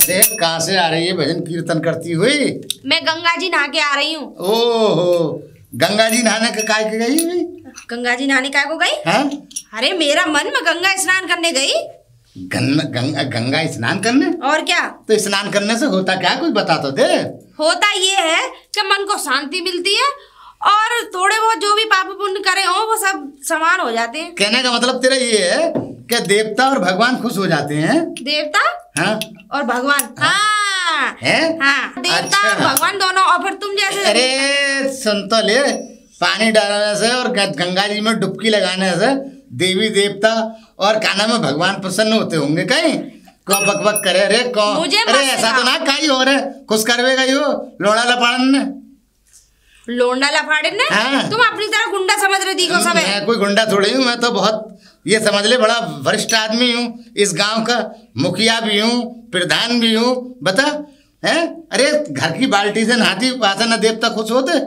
अरे कहाँ से आ रही है भजन कीर्तन करती हुई? मैं गंगा जी नहा के आ रही हूँ। ओहो, गंगा जी नहाने के काय के गई हुई? गंगा जी नहाने काय को गई? हाँ? अरे मेरा मन में गंगा स्नान करने गई। गंगा स्नान करने? और क्या? तो स्नान करने से होता क्या, कुछ बता तो दे। होता ये है कि मन को शांति मिलती है और थोड़े बहुत जो भी पाप पुण्य करे हो वो सब समान हो जाते हैं। कहने का मतलब तेरा ये है कि देवता और भगवान खुश हो जाते हैं। देवता हाँ और भगवान? हाँ है? हाँ, देवता अच्छा। और भगवान दोनों। और फिर तुम जैसे अरे सुन तो ले, पानी डालने से और गंगा जी में डुबकी लगाने से देवी देवता और काना में भगवान प्रसन्न होते होंगे कहीं को बक बक करे। अरे कौन? मुझे अरे ऐसा तो ना कहीं हो रहे खुश करवेगा यो लोड़ा लपाड़न ने। लोंडा लफाड़े ने? हाँ। तुम अपनी तरह गुंडा समझ रहे थी को सब है। मैं कोई गुंडा थोड़ी हूँ, मैं तो बहुत ये समझ ले बड़ा वरिष्ठ आदमी हूँ, इस गांव का मुखिया भी हूँ, प्रधान भी हूँ। बता हैं? अरे घर की बाल्टी से नहाती वासन न देवता खुश होते,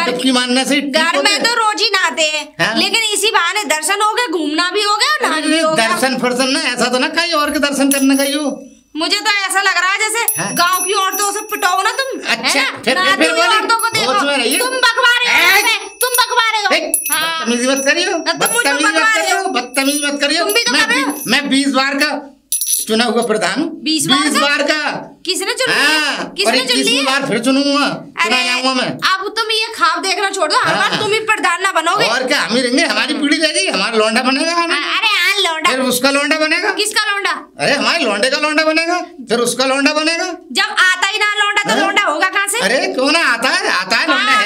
डुबकी मारने से घर में तो रोज ही नहाते हैं। हाँ? लेकिन इसी बहाने दर्शन हो गए, घूमना भी हो गया और नहाना भी हो गया। दर्शन फर्सन ना, ऐसा तो ना कहीं और के दर्शन करने गई हो। मुझे तो ऐसा लग रहा है जैसे हाँ? गांव की औरतों से पिटाओ ना तुम। अच्छा, है? फिर नहाती हुई बोली, औरतों को देखो। होश में रहिए। तुम बकवा रहे हो, तुम बकवा रहे हो। हाँ। बदतमीजी मत करियो, बदतमीजी मत करियो, बदतमीजी मत करियो। तुम भी तो कर रहे हो। मैं 20 बार का चुना हुआ प्रधान। 20 बार का किसने चुन हाँ, लिया? किसने चुन 21 लिया? बार फिर चुनूंगा, चुना अरे जाऊंगा मैं। अब तुम ये ख्वाब देखना छोड़ दो, हर बार हाँ। तुम ही प्रधान ना बनोगे। और क्या हम ही रहेंगे, हमारी पीढ़ी रहेगी, हमारा लौंडा बनेगा। अरे हाँ लौंडा। फिर उसका लौंडा बनेगा। किसका लौंडा? अरे हमारे लौंडे का लौंडा बनेगा, फिर उसका लौंडा बनेगा। जब आता ही ना लौंडा तो हाँ? लौंडा होगा कहाँ से? अरे क्यों ना आता है लौंडा हाँ,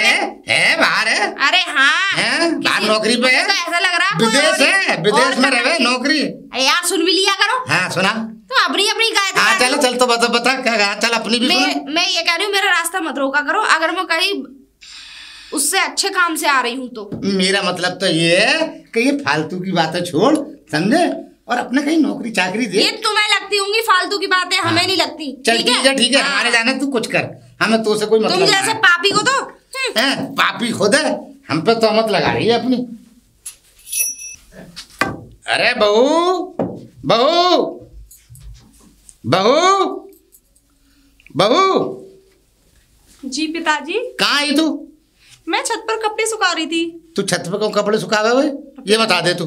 है बाहर है। अरे हाँ हैं? बाहर नौकरी पे है, तो ऐसा लग रहा है विदेश है, विदेश में रहे नौकरी। अरे यार सुन भी लिया करो। हाँ सुना। तुम अपनी अपनी गाय हाँ चल चल तो बता क्या, चल अपनी भी सुन। मैं ये कह रही हूँ मेरा रास्ता मत रोका करो, अगर मैं कहीं उससे अच्छे काम से आ रही हूँ तो। मेरा मतलब तो ये है कि ये फालतू की बातें छोड़, समझे, और अपने कहीं नौकरी चाकरी दे। ये तुम्हें लगती होंगी फालतू की बातें, हमें नहीं लगती। चल ठीक है हाँ। हमारे जाने तू कुछ कर, हमें तो से कोई मतलब तुम जैसे पापी को तो हैं, पापी खुद है, हम पे तो मत लगा रही है अपनी। अरे बहू बहू बहू बहू जी पिताजी। कहाँ आई तू? मैं छत पर कपड़े सुखा रही थी। तू छत पे क्यों कपड़े सुखावे हुए, ये बता दे तू।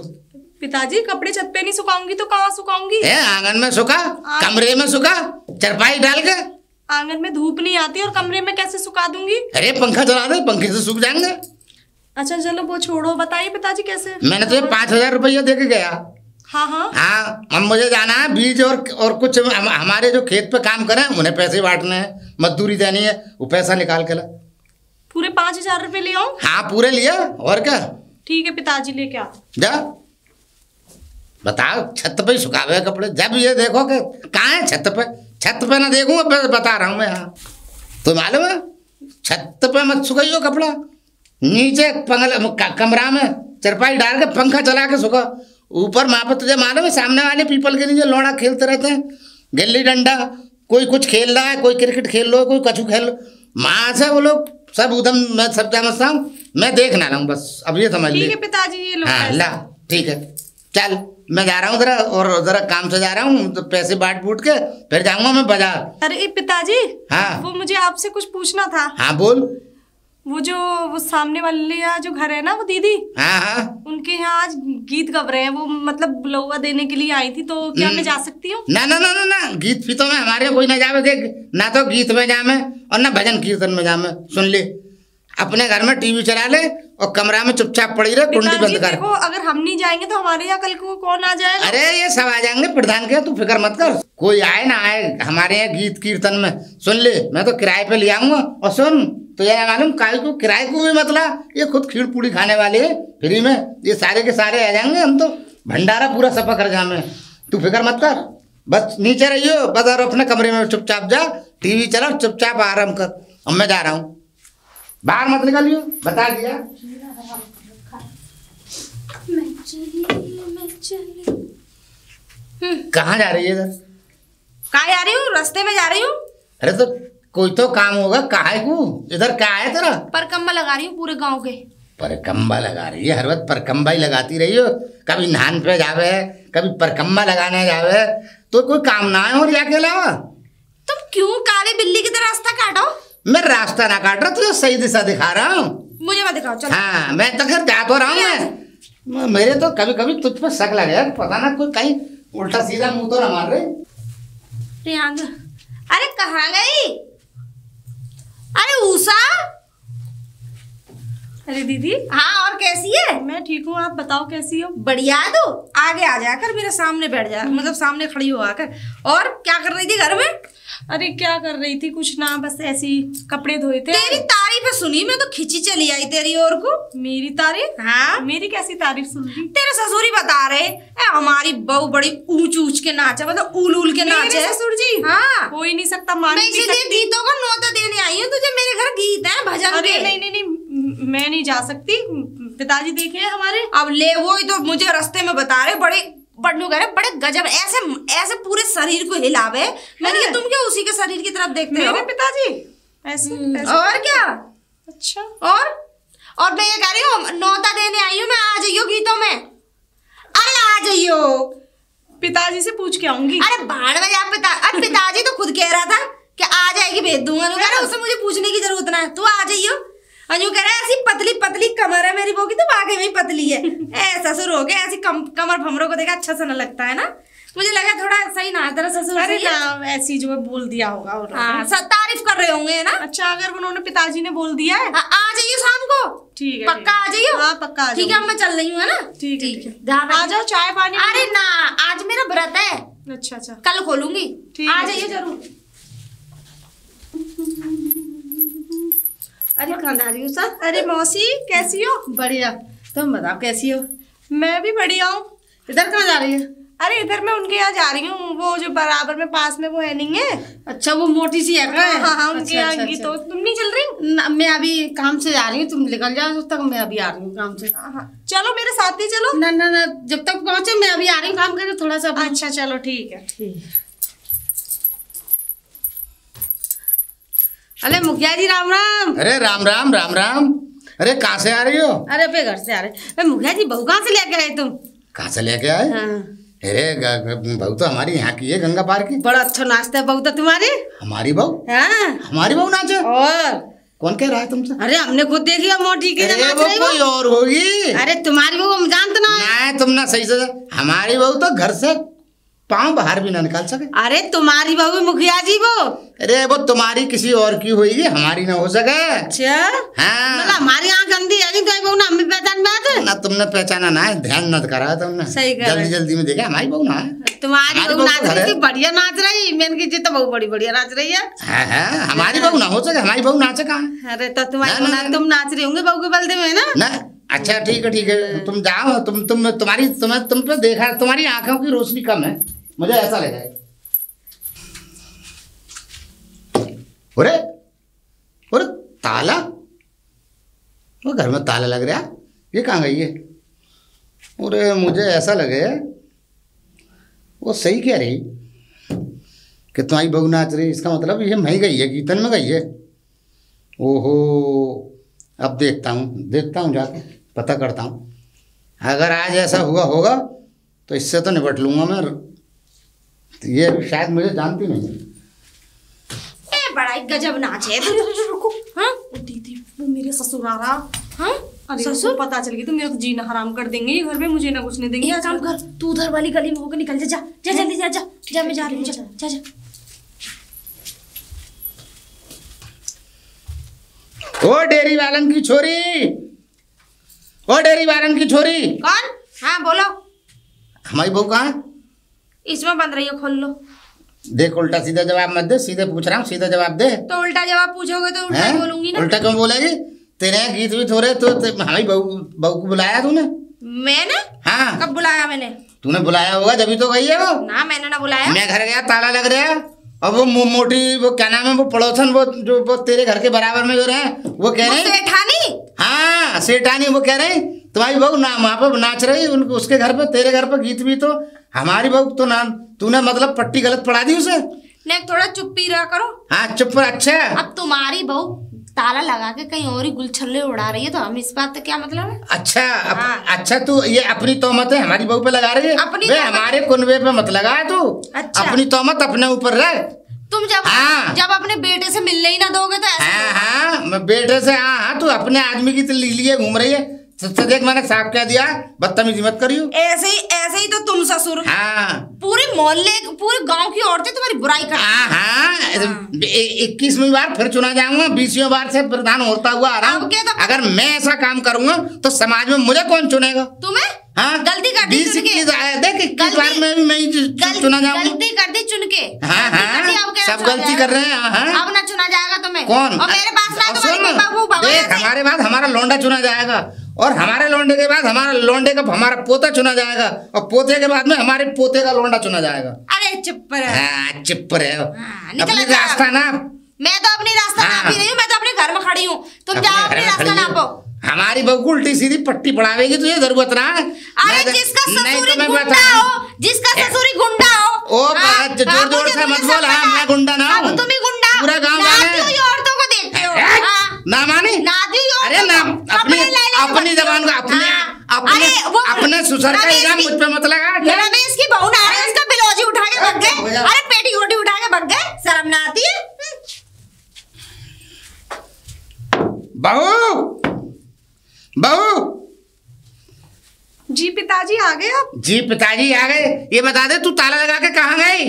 पिताजी कपड़े छत पे नहीं सुखाऊंगी तो कहाँ सुखाऊंगी? आंगन में सुखा, कमरे में सुखा, चारपाई डाल के। आंगन में धूप नहीं आती और कमरे में कैसे सुखा दूंगी? अरे पंखा चला दे, पंखे से सूख जाएंगे। अच्छा चलो वो छोड़ो, बताइए पिताजी कैसे? मैंने तो 5,000 रुपया दे के गया। हाँ हाँ हाँ अब मुझे जाना है बीज और कुछ हमारे जो खेत पे काम करें उन्हें पैसे बांटने हैं, मजदूरी देनी है, वो पैसा निकाल के ला। पूरे 5,000 रुपए ले आऊं? हाँ पूरे लिया, और क्या। ठीक है पिताजी लेके आओ। जा बताओ, छत पे ही सुखावे कपड़े, जब ये देखो कि कहाँ है छत पे ना देखूँ, बता रहा हूँ मैं। हाँ तो मालूम है, छत पे मत सुखाइयो कपड़ा, नीचे कमरा में चरपाई डाल के पंखा चला के सुखा। ऊपर वहाँ पर तुझे मालूम है सामने वाले पीपल के नीचे लौड़ा खेलते रहते हैं, गिल्ली डंडा, कोई कुछ खेल रहा है, कोई क्रिकेट खेल लो, कोई कछु खेल लो, वहाँ से वो लोग सब उधम, मैं सब समझता हूँ, मैं देख ना रहा हूँ बस, अब ये समझ ठीक है पिताजी ये लो। हाँ ला ठीक है, चल मैं जा रहा हूँ जरा, और जरा काम से जा रहा हूँ, तो पैसे बांट बूट के फिर जाऊंगा मैं बाजार। अरे पिताजी हाँ वो मुझे आपसे कुछ पूछना था। हाँ बोल। वो सामने वाले यहाँ जो घर है ना वो दीदी, हाँ हाँ उनके यहाँ आज गीत गा रहे हैं, वो मतलब बुलौआ देने के लिए आई थी, तो क्या मैं जा सकती हूँ? ना ना ना ना ना, गीत फीतों में हमारे कोई ना जावे, देख ना तो गीत में जामे और ना भजन कीर्तन में जामे। सुन ले, अपने घर में टीवी चला ले और कमरा में चुपचाप पड़ी रहे, कुंडी बंद कर। देखो अगर हम नहीं जाएंगे तो हमारे यहाँ कल को कौन आ जाएगा? अरे ये सब आ जाएंगे प्रधान के, तू फिक्र मत कर, कोई आए ना आए हमारे यहाँ गीत कीर्तन में। सुन ले, मैं तो किराए पे ले आऊंगा, और सुन तो ये मालूम काय को किराए को भी मतलब, ये खुद खीर पूड़ी खाने वाले है फ्री में, ये सारे के सारे आ जाएंगे, हम तो भंडारा पूरा सफा कर जामे, तू फिक्र मत कर, बस नीचे रहियो, बस और अपने कमरे में चुपचाप जा, टीवी चला चुपचाप आराम कर। अब मैं जा रहा हूँ, बाहर मत निकलियो, बता दिया। कहाँ जा रही है इधर? कहाँ जा रही हूँ? रास्ते में जा रही हूँ। अरे तो कोई तो काम होगा, काहे को इधर क्या है तेरा? परकम्मा लगा रही हूँ पूरे गांव के। परकम्बा लगा रही है, हर वक्त परकम्बा ही लगाती रही हो, कभी नहान पे जावे, कभी परकम्बा लगाने जावे, तो कोई काम ना है और या के अलावा? तुम क्यों काली बिल्ली की तरह रास्ता काटो? मैं रास्ता ना काट रहा, तुझे सही दिशा दिखा रहा हूँ। मुझे मत दिखाओ, चलो। हाँ, मैं तो घर जा तो रहा हूँ। मैं मेरे तो कभी कभी तुझ पर शक लगे यार, पता ना कोई कहीं उल्टा सीधा मुंह तो ना मार रहे। रियांग, अरे कहाँ गई? अरे उषा। अरे दीदी। हाँ, और कैसी है? मैं ठीक हूँ, आप बताओ कैसी हो? बढ़िया है। तू आगे आ जाकर मेरे सामने बैठ जा, मतलब सामने खड़ी हो आकर। और क्या कर रही थी घर में? अरे क्या कर रही थी, कुछ ना, बस ऐसी कपड़े धोए थे। तेरी तारीफ सुनी, मैं तो खिंची चली आई तेरी ओर को। मेरी तारीफ? हाँ, मेरी कैसी तारीफ सुन ली? तेरे ससुर ही बता रहे हमारी बहू बड़ी ऊंच ऊंच के नाचे, मतलब उल उल के नाचे। मेरे ससुर जी? हाँ, हो ही नहीं सकता, मान मैं नहीं इसीलिए सकती। गीतों का नौता देने आई हूँ तुझे। मेरे घर गीत है भजन अरे के। नहीं नहीं नहीं, मैं नहीं जा सकती, पिताजी देखे हैं हमारे। अब ले, वो ही तो मुझे रास्ते में बता रहे, बड़े बड़नू कह रहे, बड़े गजब, ऐसे ऐसे पूरे शरीर को हिलावे। मैंने कहा तुम क्या उसी के शरीर की तरफ देखते हो? मेरे पिताजी ऐसे और क्या? अच्छा। और मैं ये कह रही हूँ नौता देने आई हूँ मैं, आ जाइयो गीतों में। अरे आ जाइयो। पिताजी से पूछ के आऊंगी। अरे भाड़ में जा अरे पिताजी तो खुद कह रहा था कि आ जाएगी, भेज दूंगा। कह रहा उससे मुझे पूछने की जरूरत ना है, तू आ जाइयो। अंजू कह रहा है ऐसी पतली पतली कमर है मेरी बहू की, तो वाकई में पतली है। ऐसा ससुर हो गया, ऐसी कमर भमरों को देखा अच्छा सा न लगता है ना। मुझे लगा थोड़ा सही ना तेरा ससुर। अरे ना, ऐसी जो है बोल दिया होगा उन्होंने। हाँ, सब तारीफ कर रहे होंगे ना। अच्छा, अगर उन्होंने पिताजी ने बोल दिया है। आ जाइयो शाम को। ठीक है, पक्का आ जाइयो। हाँ पक्का आ ठीक है, अब मैं चल रही हूँ, है ना। ठीक है। ध्यान आ जाओ, चाय पानी। अरे ना, आज मेरा व्रत है। अच्छा अच्छा, कल खोलूंगी। आ जाइए जरूर। अरे कहाँ जा रही हो सर? अरे मौसी कैसी हो? बढ़िया, तुम बताओ कैसी हो? मैं भी बढ़िया हूँ। इधर कहाँ जा रही है? अरे इधर मैं उनके यहाँ जा रही हूँ, वो जो बराबर में पास में वो है नहीं है। अच्छा, वो मोटी सी है क्या? हाँ हाँ, उनके अच्छा, यहाँ अच्छा, की। अच्छा। तो तुम नहीं चल रही? ना, मैं अभी काम से जा रही हूँ, तुम निकल जाओ तब तक, मैं अभी आ रही हूँ काम से। चलो मेरे साथ ही चलो। ना ना ना, जब तक पहुँचे मैं अभी आ रही हूँ, काम करे थोड़ा सा। अच्छा चलो ठीक है। ठीक। अरे मुखिया जी राम राम। अरे राम राम राम राम। अरे कहाँ से आ रही हो? अरे अपने घर से आ रहे। अरे मुखिया जी, बहू कहाँ से लेके आए तुम? कहाँ से लेके आए? हाँ। अरे बहू तो हमारी यहाँ की है, गंगा पार की। बड़ा अच्छा नाचता है बहू तो तुम्हारी। हमारी बहू? हाँ, हमारी बहू नाचे? और कौन कह रहा है तुमसे? अरे हमने खुद देखी है मोटी की अरे नाच वो रही कोई और होगी। अरे तुम्हारी बहू हम जानते ना। ना, तुम ना सही से। हमारी बहू तो घर से पाँव बाहर भी ना निकाल सके। अरे तुम्हारी बहू मुखिया जी वो। अरे वो तुम्हारी किसी और की होगी, हमारी ना हो सके। अच्छा, हाँ, मतलब हमारी आँख अंधी है तो बहू ना हमें पहचान पाते ना तुमने पहचाना ना है, ध्यान न करा तुमने। सही कह रहे। जल्दी जल्दी में देखा हमारी बहू ना है। तुम्हारी हमारी बहू बहू नाच तो घर रही है। थी, बढ़िया नाच रही। मैंने की जितना बहू बड़ी बढ़िया नाच रही है। हाँ, हमारी बहू ना हो सके, हमारी बहू नाचे कहाँ? अरे तो तुम्हारी ना, ना, ना, तुम नाच रही होंगे बहू के बलदे में ना। ना। अच्छा ठीक है, तुम जाओ। तुम पे देखा, तुम्हारी आंखों की रोशनी कम है, मुझे ऐसा लगा है। अरे अरे ताला, वो घर में ताला लग रहा, ये कहाँ गई है? अरे मुझे ऐसा लगे वो सही कह रही कि तुम्हारी बहू नाच रही, इसका मतलब ये मैं गई है, कीर्तन में गई है। ओहो, अब देखता हूँ जाके पता करता हूँ। अगर आज ऐसा होगा तो इससे तो निपट लूँगा मैं। ये शायद मुझे जानती नहीं। बड़ा ही गजब नाच है। रुको। हाँ दीदी, वो मेरे ससुर आ रहा। हाँ, अरे ससुर ससुर पता चल गई तो मेरा तो जीना हराम कर देंगे ये घर में, मुझे ना घुसने देंगे। एक काम कर, तू उधर वाली गली में होकर निकल जा। जा जल्दी जा जा जा, मैं जा रही हूँ। जा जा। ओ डेरी वालन की छोरी, ओ डेरी वालन की छोरी। कौन? हाँ बोलो। हमारी बहू कहाँ है? इसमें बंद रही है, खोल लो। देख, उल्टा सीधा जवाब मत दे, सीधे पूछ रहा हूँ, सीधा जवाब दे। तो उल्टा जवाब पूछोगे तो उल्टा ही बोलूंगी ना। उल्टा क्यों बोलेगी? तेरे यहाँ गीत भी थोड़े तो हमारी बहू को बुलाया तूने? मैंने? हाँ, कब बुलाया मैंने? तूने बुलाया होगा, जब तो गई है वो। ना, मैंने ना बुलाया। मैं घर गया, ताला लग रहा है। और वो मोटी, वो क्या नाम है, वो पड़ोसन, वो तेरे घर के बराबर में जो रहे, वो कह रहे हैं। सेठानी? हाँ, सेठानी। वो कह रहे हैं तुम्हारी बहू ना वहाँ पे नाच रही, उसके घर पे, तेरे घर पे गीत भी तो हमारी बहू तो ना। तूने मतलब पट्टी गलत पढ़ा दी उसे। ने थोड़ा चुप्पी रहा करो। हाँ चुप। अच्छा, अब तुम्हारी बहू ताला लगा के कहीं और ही गुलछल्ले उड़ा रही है तो हम इस बात का क्या मतलब है? अच्छा हाँ। अच्छा, तू ये अपनी तोहमत है हमारी बहू पे लगा रही है? अपनी बे, हमारे कुनबे पे मत लगा तू। अच्छा। अपनी तोहमत अपने ऊपर रह। तुम जब अपने बेटे से मिलने ही ना दोगे तो ऐसे हाँ, मैं बेटे से हाँ, तू अपने आदमी की लिए घूम रही है। तो देख मैंने साफ कह दिया, बदतमीजी मत करियो। ऐसे ही तो तुम ससुर। हाँ, पूरे मोहल्ले पूरे गांव की औरतें तुम्हारी बुराई करती हैं। हाँ, 21वीं बार फिर चुना जाऊंगा, 20वीं बार से प्रधान होता हुआ आ रहा हूँ। अगर मैं ऐसा काम करूंगा तो समाज में मुझे कौन चुनेगा? तुम्हें? हाँ, गलती कर दी चुन के। देख 21 बार में भी मैं चुना जाऊंगा। गलती कर दी चुन के। हाँ, सब गलती कर रहे हैं। अब ना चुना जाएगा तुम्हें। कौन? और मेरे पास देख, हमारे बाद हमारा लौंडा चुना जाएगा, और हमारे लौंडे के बाद हमारा लौंडे का हमारा पोता चुना जाएगा, और पोते के बाद में हमारे पोते का लौंडा चुना जाएगा। अरे चुप रहे। चुप रहे, अपनी रास्ता ना। मैं तो अपनी रास्ता नाप ही रही हूँ, मैं तो अपने घर में खड़ी हूँ। तुम जाओ अपनी रास्ता नापो। हमारी बहू को उल्टी सीधी पट्टी पड़ावेगी तुझे जरूरत ना। अरे जिसका ससुरी गुंडा हो, जिसका ससुरी गुंडा हो। ओ जोर जोर से मत बोल। हाँ, मैं गुंडा ना हूँ। तुम ही गुंडा। पूरा गाँव वाले औरतों को देखते हो। ना मानी? अरे ना, अपनी जबान को अपने ससुर का इल्जाम मुझ पे मत लगा। रमेश की बहू ना रही, उसका बिलौजी उठा के भग गए। अरे पेटी गोटी उठा के भग गए, शर्म ना आती है? बहू जी पिताजी आ गए आप? जी पिताजी आ गए। ये बता दे, तू ताला लगा के कहाँ गई?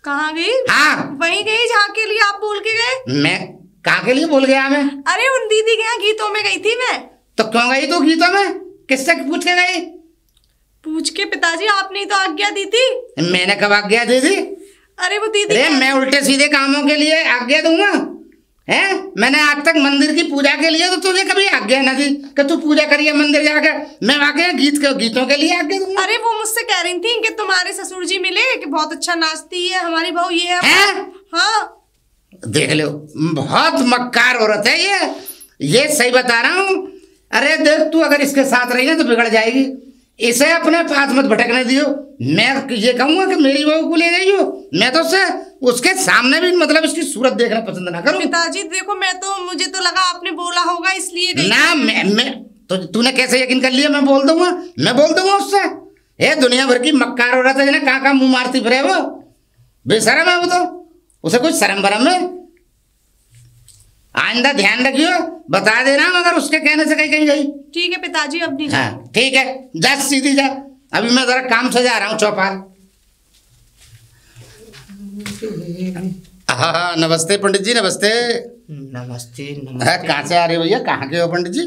कहाँ गई? हाँ, वहीं गई जहाँ के लिए आप बोल के गए। मैं कहाँ के लिए बोल गया? मैं अरे उन दीदी के यहाँ गीतों में गई थी मैं। तो क्यों गई तू गीतों में? किससे पूछ के गई? पूछ के पिताजी, आपने ही तो आज्ञा दी थी। मैंने कब आज्ञा दी थी? अरे वो दीदी। अरे मैं उल्टे सीधे कामों के लिए आज्ञा दूंगा? हैं? मैंने आज तक मंदिर की पूजा के लिए तो तुझे कभी आज्ञा न दी कि तू पूजा करिए मंदिर जाकर। मैं वाकई गीतों के लिए आज्ञा दूंगा। अरे वो मुझसे कह रही थी कि तुम्हारे ससुर जी मिले कि बहुत अच्छा नाचती है हमारी बहू, ये है। हाँ, देख लो, बहुत मक्कार औरत है ये सही बता रहा हूँ। अरे देख, तू अगर इसके साथ रही ना तो बिगड़ जाएगी। इसे अपने पास मत भटकने दियो। मैं ये कहूंगा कि मेरी बहू को ले जाइयो, मैं तो उसके सामने भी मतलब इसकी सूरत देखना पसंद ना करूं। पिताजी देखो, मुझे तो लगा आपने बोला होगा इसलिए गई ना। मैं तो तूने कैसे यकीन कर लिया? मैं बोल दूंगा उससे। ये दुनिया भर की मक्कार औरत है ना, कहाँ मुंह मारती फिरे वो। बेशरम है वो तो, उसे कुछ शर्म बरम है। आइंदा ध्यान रखियो, बता देना मगर उसके कहने से कहीं गई। ठीक है पिताजी, अब नहीं। हाँ ठीक है, जा सीधी जा। अभी मैं जरा काम से जा रहा हूँ चौपाल। हाँ, नमस्ते पंडित जी। नमस्ते नमस्ते। कहाँ से आ रहे हो भैया? कहाँ के हो पंडित जी?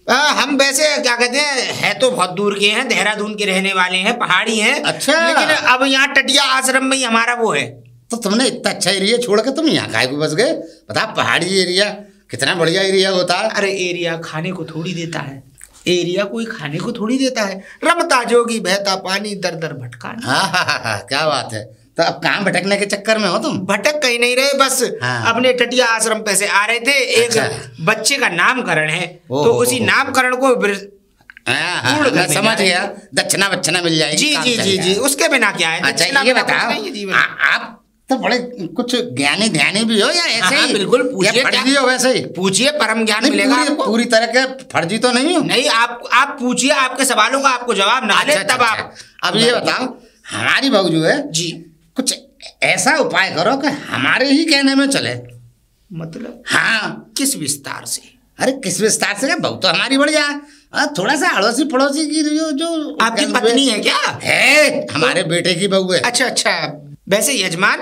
हम वैसे क्या कहते हैं तो बहुत दूर के हैं, देहरादून के रहने वाले हैं, पहाड़ी हैं। अच्छा। लेकिन अब यहाँ टटिया आश्रम में ही हमारा वो है। तो तुमने इतना अच्छा एरिया छोड़ के तुम यहाँ काहे को बस गए? बता, पहाड़ी एरिया कितना बढ़िया एरिया होता है। अरे एरिया खाने को थोड़ी देता है, एरिया कोई खाने को थोड़ी देता है। रमता जोगी बहता पानी दर दर भटका। हाँ, क्या बात है। तो अब कहाँ भटकने के चक्कर में हो तुम? भटक कहीं नहीं रहे, बस अपने टटिया आश्रम पे से आ रहे थे। एक बच्चे का नामकरण है, तो उसी नामकरण को मैं समझ गया। दक्षिणा वक्षिणा मिल जाएगी। जी, उसके बिना क्या है। अच्छा ये बताओ, आप तो बड़े कुछ ज्ञानी ध्यानी भी हो या ऐसे ही? बिल्कुल, पूछिए। फर्जी हो वैसे ही? पूछिए, परम ज्ञान मिलेगा आपको। पूरी तरह के फर्जी तो नहीं हो? नहीं, आप पूछिए, आपके सवालों का आपको जवाब ना दे तब आप। अब ये बताओ, हमारी बहू जो है जी, कुछ ऐसा उपाय करो कि हमारे ही कहने में चले। मतलब? हाँ, किस विस्तार से? अरे किस विस्तार से? बहू तो हमारी बढ़िया, थोड़ा सा अड़ोसी पड़ोसी की जो आपकी पत्नी है क्या? है, हमारे बेटे की बहू है। अच्छा। वैसे यजमान,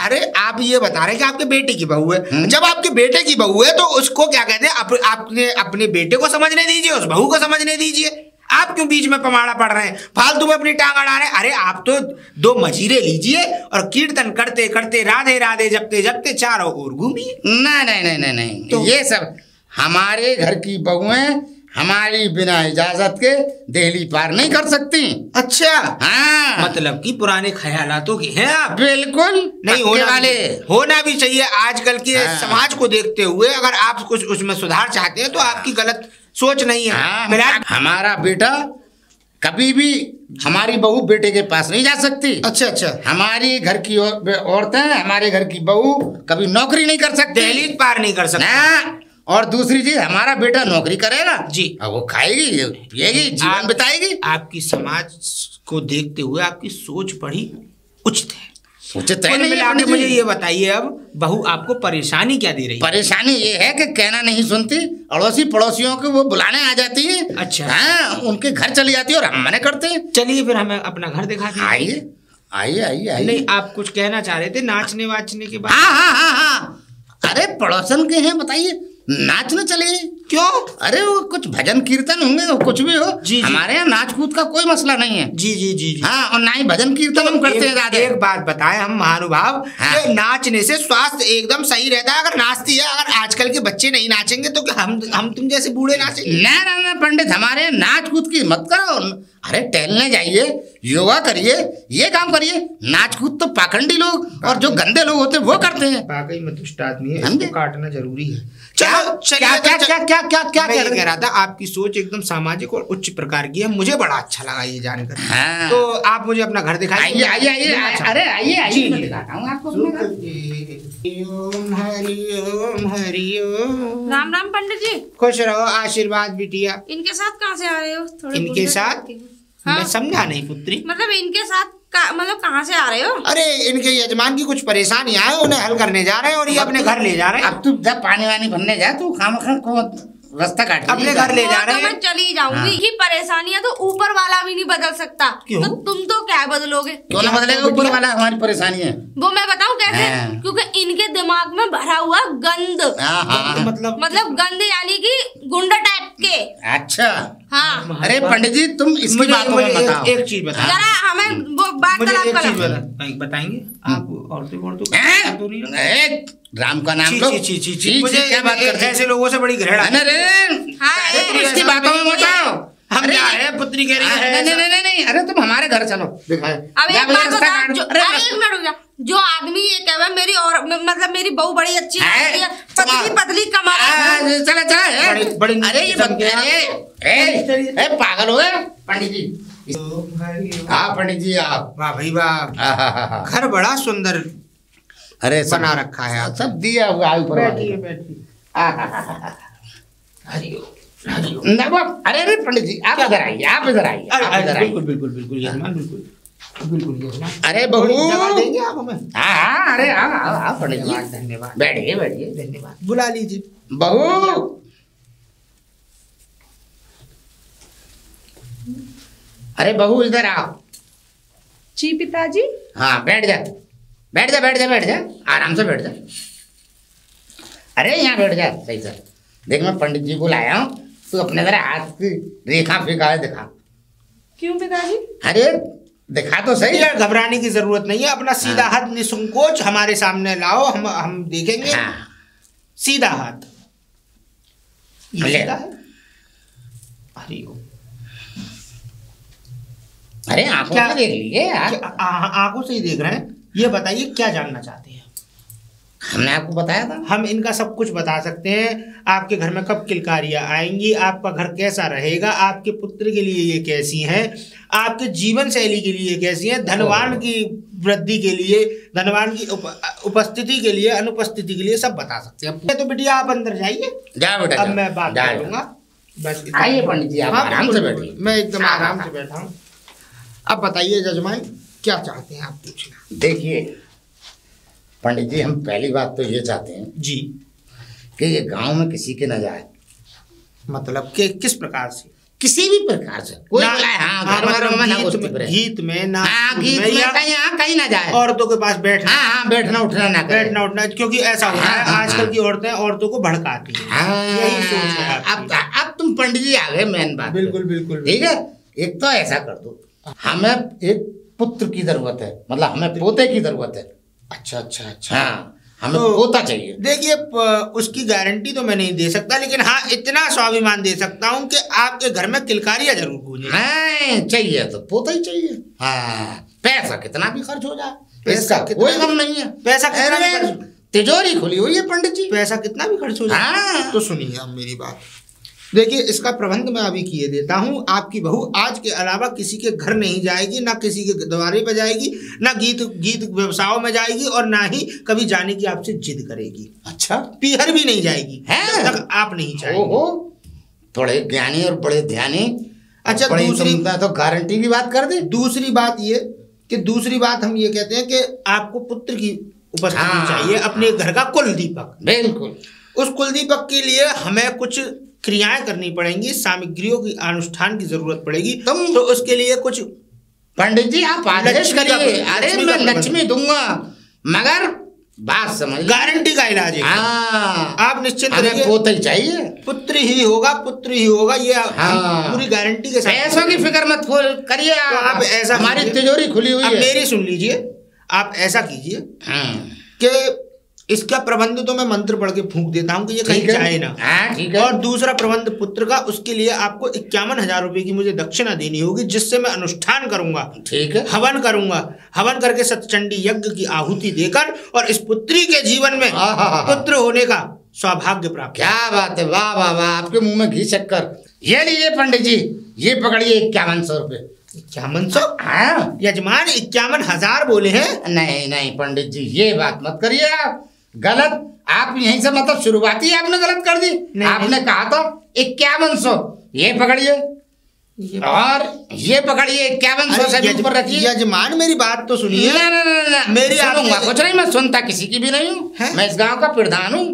अरे आप ये बता रहे हैं कि आपके बेटे की बहू है। जब आपके बेटे की बहू है तो उसको क्या कहते हैं, आपने अपने बेटे को समझने दीजिए, उस बहू को समझने दीजिए। आप क्यों बीच में पमाड़ा पड़ रहे हैं, फालतू में अपनी टांग अड़ा रहे हैं? अरे आप तो 2 मजीरे लीजिए और कीर्तन करते करते राधे राधे जपते जपते चारों ओर घूमिए। नहीं, तो ये सब हमारे घर की बहुएं हमारी बिना इजाजत के देहली पार नहीं कर सकती। अच्छा, हाँ, मतलब कि पुराने ख्यालातों की हैं आप? बिल्कुल नहीं, होना भी चाहिए आजकल के समाज को देखते हुए। अगर आप कुछ उसमें सुधार चाहते हैं तो आपकी गलत सोच नहीं है। हमारा बेटा कभी भी हमारी बहू बेटे के पास नहीं जा सकती। अच्छा। हमारी घर की औरतें, हमारे घर की बहू कभी नौकरी नहीं कर सकती, दहलीज पार नहीं कर सकती। और दूसरी चीज, हमारा बेटा नौकरी करेगा जी, अब वो खाएगी पिएगी, जीवन बिताएगी। आपकी समाज को देखते हुए आपकी सोच बड़ी उचित है। उचित है कुल नहीं मिला के पंडित मुझे जी। ये बताइए अब बहू आपको परेशानी क्या दे रही है? परेशानी ये है कि कहना नहीं सुनती, अड़ोसी पड़ोसियों को वो बुलाने आ जाती है। अच्छा। हाँ, उनके घर चली जाती है और हम मना करते हैं। चलिए फिर हमें अपना घर दिखा दीजिए। आइए आइए आइए आइए। नहीं, आप कुछ कहना चाह रहे थे नाचने वाचने के बाद? हाँ हाँ हाँ हाँ, अरे पड़ोसन के हैं, बताइए नाचने चले। क्यों? अरे वो कुछ भजन कीर्तन होंगे, वो कुछ भी हो। जी। हमारे यहाँ नाच कूद का कोई मसला नहीं है। जी जी जी जी। हाँ, और ना ही भजन कीर्तन हम करते हैं ज्यादा। एक बात बताएं हम महानुभाव, हाँ। कि नाचने से स्वास्थ्य एकदम सही रहता है। अगर नाचती है, अगर आजकल के बच्चे नहीं नाचेंगे तो क्या हम तुम जैसे बूढ़े नाचेंगे? ना ना ना पंडित, हमारे यहाँ नाच कूद की मत करो। अरे टहलने जाइए, योगा करिए, ये काम करिए। नाच कूद तो पाखंडी लोग और जो गंदे लोग होते हैं वो करते हैं। वाकई में दुष्ट आदमी है, समझे? इसको काटना जरूरी है। क्या चलो चलिए, क्या क्या क्या क्या क्या क्या मैं ये कह रहे कह रहा था आपकी सोच एकदम सामाजिक और उच्च प्रकार की है, मुझे बड़ा अच्छा लगा ये जानकर। हाँ। तो आप मुझे अपना घर दिखाइए। आइए आइए आइए, अच्छा। अरे आइए आइए, जी, मैं जी। दिखाता हूँ आपको अपने घर। ओम हरि ओम हरि ओम। राम राम पंडित जी। खुश रहो, आशीर्वाद बिटिया। इनके साथ कहाँ से आ रहे हो? थोड़े इनके गुंडे साथ? टाइप के। हाँ। मैं समझा नहीं पुत्री। मतलब इनके साथ मतलब कहाँ से आ रहे हो? अरे इनके यजमान की कुछ परेशानियां हैं, उन्हें हल करने जा रहे हैं और ये अपने घर ले जा रहे हैं। अब तू जब पानी वानी भरने जा, तू खामखा को रास्ता काट अपने घर ले जा वो रहे तो मैं हैं। चली जाऊंगी। हाँ। ये परेशानियां तो ऊपर वाला भी नहीं बदल सकता। क्यों? तो तुम तो क्या बदलोगे? क्यों ना बदलेगा? ऊपर वाला हमारी परेशानी है। वो मैं बताऊं कैसे? हाँ। क्योंकि इनके दिमाग में भरा हुआ गंद। हाँ हाँ, मतलब गंद यानी कि गुंडा टाइप के। अच्छा। हाँ। अरे पंडित जी, तुम इसकी मुझे बातों में बताओ। एक चीज बताओ। जरा हमें वो बात मुझे तलाब एक चीज करो। बताएंगे आप? औरतों हैं? दूरी रखो। एक राम का नाम छी, लो। छी, छी, छी, छी। छी, मुझे छी, क्या बात करते हैं? ऐसे लोगों से बड़ी घृणा है। अरे हाँ, अरे तुम ए, इसकी ऐसा बातों में नहीं बताओ। हम अरे जा रहे हैं, पुत्री कह रही है नहीं नहीं नहीं नहीं, अरे तुम हमारे घर चलो, दिखाए। अब जा एक भैया, बात रास्ता बताओ, काट दो। अरे एक मिनट रुक जा। जो आदमी ये कहे मेरी और मतलब मेरी बहू बड़ी अच्छी है, पतली पतली कमर, चला चला। बड़ी अरे ये बंदे, अरे पागल हो गए पंडित जी। हाँ पंडित जी, आप। वाह भाई वाह, घर बड़ा सुंदर अरे बना रखा है आप। सब दिया हुआ है ऊपर वाले ने। बैठिए। ना वो, अरे अरे पंडित जी, आप इधर आइए, आप इधर आइए, आप इधर आइए। बिल्कुल बिल्कुल बिल्कुल यजमान, बिल्कुल बिल्कुल यजमान। अरे बहू, जगह देंगे आप हमें? हाँ हाँ, अरे हाँ हाँ हाँ पंडित जी, धन्यवाद धन्यवाद बैठिए बैठिए। धन्यवाद। बुला लीजिए बहू, अरे बहू इधर आओ। जी पिताजी। हाँ बैठ जा, बैठ जा बैठ जा बैठ जा, आराम से बैठ जा। अरे यहाँ बैठ जा सही से। देख मैं पंडित जी को लाया हूँ, तू अपने जरा हाथ की रेखा फेखा है, दिखा। क्यों पिताजी? अरे दिखा तो सही। यार घबराने की जरूरत नहीं है, अपना सीधा हाथ निसंकोच हमारे सामने लाओ, हम देखेंगे। हाँ सीधा हाथ, ये ले। सीधा है। हरि ओम। अरे आंखों क्या- से देख लीजिए यार। आंखों से ही देख रहे हैं। ये बताइए क्या जानना चाहते हैं? हमने आपको बताया था। हम इनका सब कुछ बता सकते हैं। आपके घर में कब किलकारियां आएंगी, आपका घर कैसा रहेगा, आपके पुत्र के लिए ये कैसी हैं, आपके जीवन शैली के लिए कैसी हैं, धनवान की वृद्धि के लिए, धनवान की उपस्थिति के लिए, अनुपस्थिति के लिए सब बता सकते हैं। तो बेटिया आप अंदर जाइए, जा बेटा अब जा। मैं बात जा, करूंगा। बस इतना। आइए पंडित जी, आप हाँ, आराम से बिल्कुल, बैठिए। मैं एकदम हाँ, आराम हाँ, से बैठा हूँ। अब बताइए जजमान, क्या चाहते हैं आप? पूछना। देखिए पंडित जी, हम पहली बात तो ये चाहते हैं जी, कि ये गांव में किसी के न जाए। मतलब कि किस प्रकार से? किसी भी प्रकार से कोई ना- बुलाए, हाँ हाँ, घर वालों में ना गीत घुसती में, फिरे। गीत में ना, हाँ गीत में या कहीं, हाँ कहीं ना जाए। औरतों के पास बैठना, हाँ हाँ बैठना उठना ना करे। बैठना उठना, क्योंकि ऐसा हो रहा है हाँ, हाँ, आजकल हाँ। की औरतें औरतों को भड़काती हैं। हाँ, यही सोच है आपकी। अब तुम पंडित जी आ गए मेन बात पे। बिल्कुल बिल्कुल ठीक है, एक तो ऐसा कर दो, हमें एक पुत्र की जरूरत है, मतलब हमें पोते की जरूरत है। अच्छा अच्छा अच्छा। हाँ हमें तो पोता चाहिए। देखिए उसकी गारंटी तो मैं नहीं दे सकता, लेकिन हाँ इतना स्वाभिमान दे सकता हूँ कि आपके घर में किलकारियां जरूर गूंजे। हाँ चाहिए तो पोता ही चाहिए। हाँ पैसा कितना भी खर्च हो जाए, पैसा इसका कितना कोई भी- गम नहीं है। पैसा कितना भी अरे, खर्च- तिजोरी खुली हुई है पंडित जी। पैसा कितना भी खर्च हो जाए। हाँ। तो सुनिए अब मेरी बात, देखिए इसका प्रबंध मैं अभी किए देता हूँ। आपकी बहू आज के अलावा किसी के घर नहीं जाएगी, ना किसी के द्वारे पर जाएगी, ना गीत व्यवसायों में जाएगी, और ना ही कभी जाने की आपसे जिद करेगी। अच्छा पीहर भी नहीं जाएगी है? जब तक आप नहीं चाहेंगे। ओहो, थोड़े ज्ञानी और बड़े ध्यानी। अच्छा, बड़ी दूसरी- तुम तो गारंटी की बात कर दे। दूसरी बात ये कि दूसरी बात हम ये कहते हैं कि आपको पुत्र की उपस्थिति चाहिए, अपने घर का कुल दीपक। बिल्कुल। उस कुल दीपक के लिए हमें कुछ क्रियाएं करनी पड़ेंगी, सामग्रियों की अनुष्ठान की जरूरत पड़ेगी। तो उसके लिए कुछ पंडित जी आप आदेश करिए। अरे मैं लक्ष्मी दूंगा, मगर बात समझ, गारंटी का इलाज है। आप निश्चिंत रहिए, पोता ही चाहिए, पुत्र ही होगा, पुत्र ही होगा, ये पूरी गारंटी के साथ। पैसों की फिक्र मत करिए तो आप ऐसा, हमारी तिजोरी खुली हुई है। मेरी सुन लीजिए, आप ऐसा कीजिए कि इसका प्रबंध तो मैं मंत्र पढ़ के फूंक देता हूँ कि ये कहीं जाए ना। ठीक है। और दूसरा प्रबंध पुत्र का, उसके लिए आपको 51,000 रुपए की मुझे दक्षिणा देनी होगी, जिससे मैं अनुष्ठान करूंगा। ठीक है। हवन करूंगा, हवन करके सतचंडी यज्ञ की आहुति देकर और इस पुत्री के जीवन में पुत्र होने का सौभाग्य प्राप्त। क्या बात है, वाह वाह वाह, आपके मुंह में घी शक्कर। ये लीजिए पंडित जी, ये पकड़िए 5100 रुपए। 5100? हाँ यजमान 51,000 बोले हैं। नहीं नहीं पंडित जी, ये बात मत करिए आप, गलत। आप यहीं से मतलब शुरुआती आपने गलत कर दी। आपने कहा था 5100, ये पकड़िए और ये पकड़िए 5100 से ऊपर रखिए। यजमान मेरी बात तो सुनिए। ना मेरी सुनूंगा कुछ नहीं, मैं सुनता किसी की भी नहीं हूँ। मैं इस गांव का प्रधान हूँ।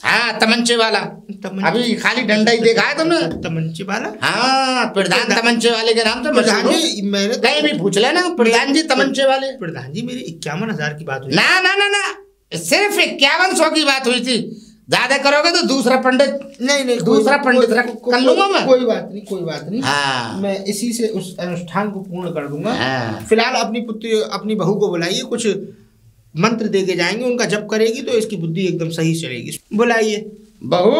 हाँ, तमंचे वाला। अभी खाली डंडा ही देखा है तुमने? तमंचे वाला? हाँ, प्रधान तमंचे वाले के नाम से प्रधान जी, मैंने कहीं भी पूछ लेना, प्रधान जी तमंचे वाले। प्रधान जी, मेरी 51,000 की बात हुई। ना ना ना ना, सिर्फ 5100 की बात हुई थी। ज्यादा करोगे तो दूसरा पंडित, नहीं दूसरा पंडित कर लूंगा मैं। कोई बात नहीं, कोई बात नहीं। हाँ, मैं इसी से उस अनुष्ठान को पूर्ण कर दूंगा। हाँ। फिलहाल अपनी पुत्री, अपनी बहू को बुलाइए, कुछ मंत्र दे के जाएंगे, उनका जप करेगी तो इसकी बुद्धि एकदम सही चलेगी। बुलाइए। बहू,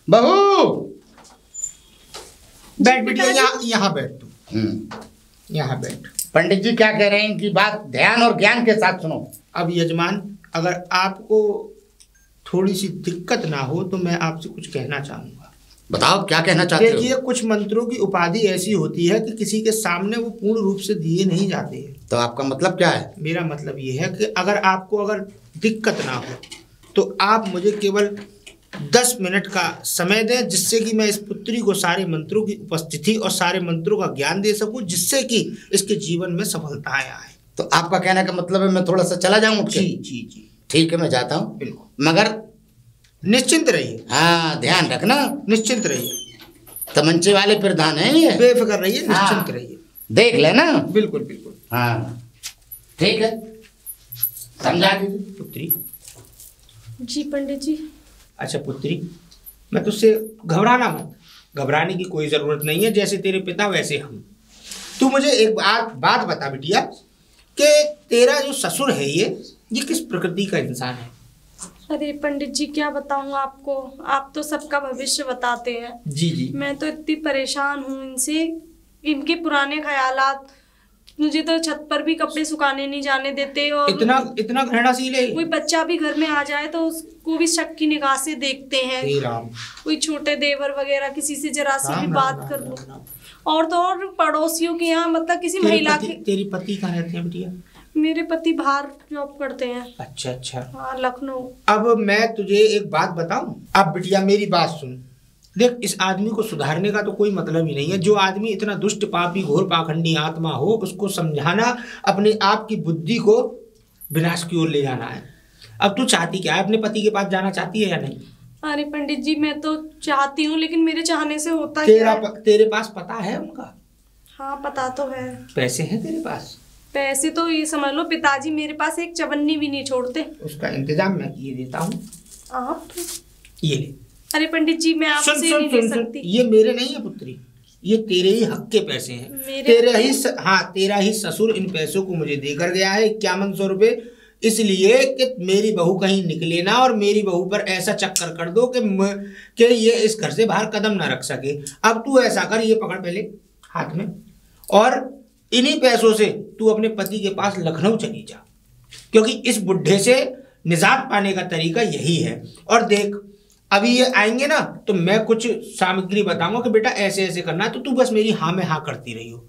बहू बैठ बेटिया, यहाँ बैठ तू, यहाँ बैठ। पंडित जी क्या कह रहे हैं, इनकी बात ध्यान और ज्ञान के साथ सुनो। अब यजमान, अगर आपको थोड़ी सी दिक्कत ना हो तो मैं आपसे कुछ कहना चाहूंगा। बताओ क्या कहना चाहते हो। देखिए, कुछ मंत्रों की उपाधि ऐसी होती है कि किसी के सामने वो पूर्ण रूप से दिए नहीं जाते हैं। तो आपका मतलब क्या है? मेरा मतलब ये है कि अगर आपको अगर दिक्कत ना हो तो आप मुझे केवल 10 मिनट का समय दें, जिससे कि मैं इस पुत्री को सारे मंत्रों की उपस्थिति और सारे मंत्रों का ज्ञान दे सकूं, जिससे कि इसके जीवन में सफलताएं आए। तो आपका कहने का मतलब है मैं थोड़ा सा चला जाऊं? जी जी जी, ठीक है, मैं जाता हूँ। बिल्कुल, मगर निश्चिंत रहिए। हाँ, ध्यान रखना, निश्चिंत रहिए। तमंचे वाले प्रधान हैं ये, बेफिक्र रहिए, निश्चिंत रहिए, देख लेना। बिल्कुल बिल्कुल। हाँ ठीक है, समझा दीजिए। पुत्री। जी पंडित जी। अच्छा पुत्री, मैं तुझसे घबराना मत, घबराने की कोई जरूरत नहीं है। जैसे तेरे पिता वैसे हम। तू मुझे एक बात बता बिटिया, कि तेरा जो ससुर है ये किस प्रकृति का इंसान है? अरे पंडित जी क्या बताऊँ आपको, आप तो सबका भविष्य बताते हैं। जी जी। मैं तो इतनी परेशान हूँ इनसे, इनके पुराने ख्यालात, मुझे तो छत पर भी कपड़े सुखाने नहीं जाने देते। और इतना घृणाशील है। कोई बच्चा भी घर में आ जाए तो उसको भी शक की निगाह से देखते हैं। कोई छोटे देवर वगैरह किसी से जरा सी भी बात कर लो, और तो और पड़ोसियों के यहाँ, मतलब किसी महिला के। तेरी पति कहाँ रहते हैं बिटिया? मेरे पति बाहर जॉब करते हैं। अच्छा अच्छा। हाँ, लखनऊ। अब मैं तुझे एक बात बताऊं। अब बिटिया मेरी बात सुन। देख, इस आदमी को सुधारने का तो कोई मतलब ही नहीं है। जो आदमी इतना दुष्ट, पापी, घोर पाखंडी आत्मा हो, उसको समझाना, अपने आप की बुद्धि को विनाश की ओर ले जाना है। अब तू चाहती क्या है? अपने पति के पास जाना चाहती है या नहीं? अरे पंडित जी, मैं तो चाहती हूँ, लेकिन मेरे चाहने से होता तेरे पास पता है उनका? हाँ पता तो है। पैसे हैं तेरे पास? पैसे तो ये समझ लो, पिताजी मेरे पास एक चवन्नी भी नहीं छोड़ते। उसका इंतजाम मैं किए देता हूँ। आप? ये ले। अरे पंडित जी, मैं आपसे नहीं ले सकती। ये मेरे नहीं है पुत्री, ये तेरे ही हक के पैसे हैं। तेरा ही ससुर इन पैसों को मुझे देकर गया है, 5100 रुपए, इसलिए कि मेरी बहू कहीं निकले ना और मेरी बहू पर ऐसा चक्कर कर दो कि ये इस घर से बाहर कदम ना रख सके। अब तू ऐसा कर, ये पकड़ पहले हाथ में, और इन्हीं पैसों से तू अपने पति के पास लखनऊ चली जा, क्योंकि इस बुढ़े से निजात पाने का तरीका यही है। और देख, अभी ये आएंगे ना तो मैं कुछ सामग्री बताऊंगा कि बेटा ऐसे ऐसे करना है, तो तू बस मेरी हाँ में हाँ करती रही हो।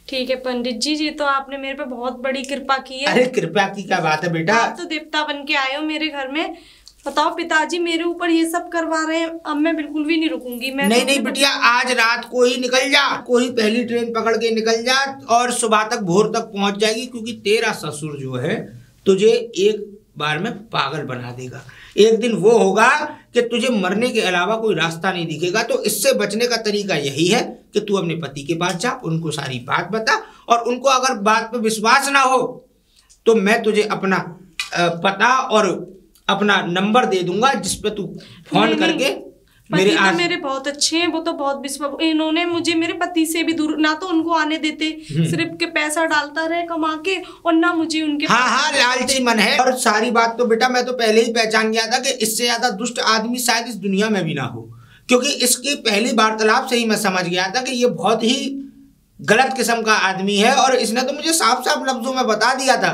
ठीक है पंडित जी, ये तो आपने मेरे पे बहुत बड़ी कृपा की है। अरे कृपा की क्या बात है बेटा, आप तो देवता बन के आए हो मेरे घर में, बताओ पिताजी मेरे ऊपर ये सब करवा रहे हैं, अब मैं बिल्कुल भी नहीं रुकूंगी। मैं नहीं नहीं बिटिया, आज रात को ही निकल जा, कोई पहली ट्रेन पकड़ के निकल जा और सुबह तक भोर तक पहुंच जाएगी, क्योंकि तेरा ससुर जो है तुझे एक बार में पागल बना देगा। एक दिन वो होगा कि तुझे मरने के अलावा कोई रास्ता नहीं दिखेगा। तो इससे बचने का तरीका यही है कि तू अपने पति के पास जा, उनको सारी बात बता, और उनको अगर बात पे विश्वास ना हो तो मैं तुझे अपना पता और अपना नंबर दे दूंगा, जिस पे तू फोन करके मेरे बहुत अच्छे हैं, वो तो बहुत विश्वास, इन्होंने मुझे मेरे पति से भी दूर, ना तो उनको आने देते, सिर्फ के पैसा डालता रहे कमा के, और ना मुझे उनके हाँ लालची मन है। और सारी बात तो बेटा मैं तो पहले ही पहचान गया था कि इससे ज्यादा दुष्ट आदमी शायद इस दुनिया में भी ना हो, क्योंकि इसकी पहली वार्तालाप से ही मैं समझ गया था कि ये बहुत ही गलत किस्म का आदमी है। और इसने तो मुझे साफ साफ लफ्जों में बता दिया था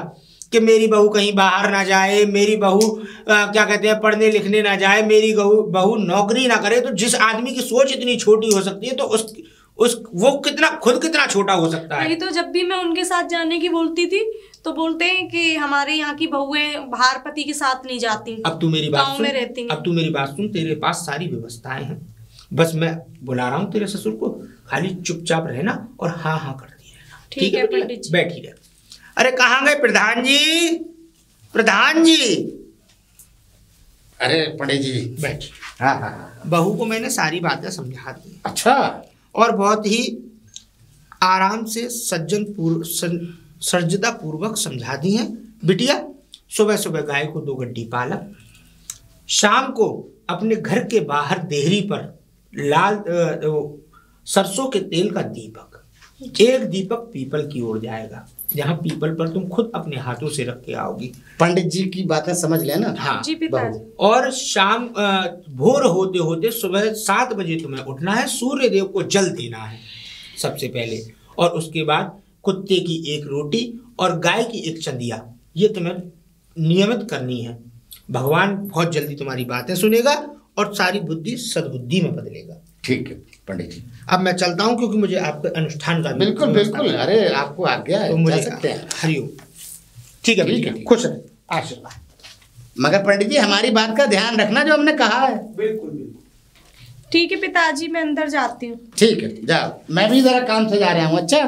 कि मेरी बहू कहीं बाहर ना जाए, मेरी बहू क्या कहते हैं पढ़ने लिखने ना जाए, मेरी बहू नौकरी ना करे। तो जिस आदमी की सोच इतनी छोटी हो सकती है तो वो खुद कितना छोटा हो सकता है। नहीं तो जब भी मैं उनके साथ जाने की बोलती थी तो बोलते हैं कि हमारे यहाँ की बहुएं बाहर पति के साथ नहीं जाती, अब तू मेरी बात सुन, रहती। अब तू मेरी बात सुन, तेरे पास सारी व्यवस्थाएं हैं, बस मैं बुला रहा हूँ तेरे ससुर को, खाली चुपचाप रहना और हाँ हाँ कर दिया। ठीक है पंडित जी। बैठी रहे। अरे कहाँ गए प्रधान जी? प्रधान जी। अरे पंडित जी बैठ। हाँ। बहू को मैंने सारी बातें समझा दी। अच्छा। और बहुत ही आराम से सज्जता पूर्वक समझा दी है। बिटिया सुबह सुबह गाय को 2 गड्डी पालक, शाम को अपने घर के बाहर देहरी पर लाल सरसों के तेल का दीपक, एक दीपक पीपल की ओर जाएगा, जहाँ पीपल पर तुम खुद अपने हाथों से रख के आओगी। पंडित जी की बातें समझ लेना। हाँ जी पिताजी। और शाम भोर होते होते सुबह 7 बजे तुम्हें उठना है, सूर्य देव को जल देना है सबसे पहले, और उसके बाद कुत्ते की 1 रोटी और गाय की 1 चंदिया, ये तुम्हें नियमित करनी है। भगवान बहुत जल्दी तुम्हारी बातें सुनेगा और सारी बुद्धि सद्बुद्धि में बदलेगा। ठीक है पंडित जी। अब मैं चलता हूँ, क्योंकि मुझे आपके अनुष्ठान का बिल्कुल बिल्कुल, अरे आपको आज्ञा है, तो मुझे जा सकते हैं। हरिओम। ठीक है, ठीक है, खुश रहे, आशीर्वाद। मगर पंडित जी हमारी बात का ध्यान रखना जो हमने कहा है। बिल्कुल बिल्कुल। ठीक है पिताजी, मैं अंदर जाती हूँ। ठीक है जाओ, मैं भी जरा काम से जा रहा हूँ। अच्छा।